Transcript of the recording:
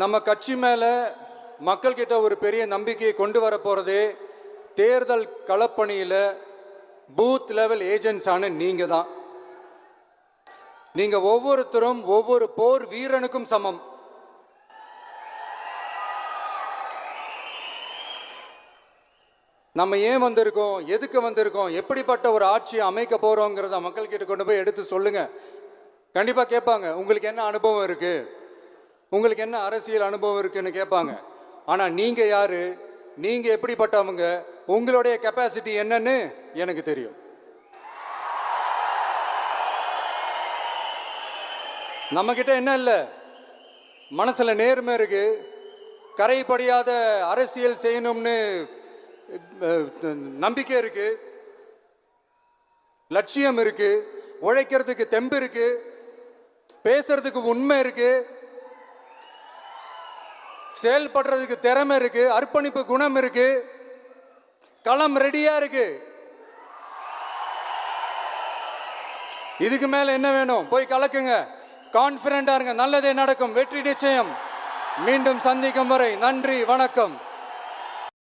நம்ம கட்சி மேலே மக்கள்கிட்ட ஒரு பெரிய நம்பிக்கையை கொண்டு வர போகிறதே தேர்தல் களப்பணியில் பூத் லெவல் ஏஜென்ட்ஸான நீங்கள் தான். நீங்கள் ஒவ்வொருத்தரும் ஒவ்வொரு போர் வீரனுக்கும் சமம். நம்ம ஏன் வந்திருக்கோம், எதுக்கு வந்திருக்கோம், எப்படிப்பட்ட ஒரு ஆட்சியை அமைக்க போகிறோங்கிறத மக்கள்கிட்ட கொண்டு போய் எடுத்து சொல்லுங்கள். கண்டிப்பாக கேட்பாங்க, உங்களுக்கு என்ன அனுபவம் இருக்குது, உங்களுக்கு என்ன அரசியல் அனுபவம் இருக்குன்னு கேட்பாங்க. ஆனால் நீங்கள் யார், நீங்கள் எப்படிப்பட்டவங்க, உங்களுடைய கெப்பாசிட்டி என்னன்னு எனக்கு தெரியும். நம்மக்கிட்ட என்ன இல்லை, மனசில் நேர்மை இருக்கு, கரைப்படியாத அரசியல் செய்யணும்னு நம்பிக்கை இருக்கு, லட்சியம் இருக்கு, உழைக்கிறதுக்கு தெம்பு இருக்கு, பேசுறதுக்கு உண்மை இருக்கு, செயல்படுறதுக்கு திறமை இருக்கு, அர்ப்பணிப்பு குணம் இருக்கு, களம் ரெடியா இருக்கு. இதுக்கு மேல என்ன வேணும்? போய் கலக்குங்க, கான்பிடண்டா இருங்க, நல்லதே நடக்கும், வெற்றி நிச்சயம். மீண்டும் சந்திக்கும் வரை நன்றி, வணக்கம்.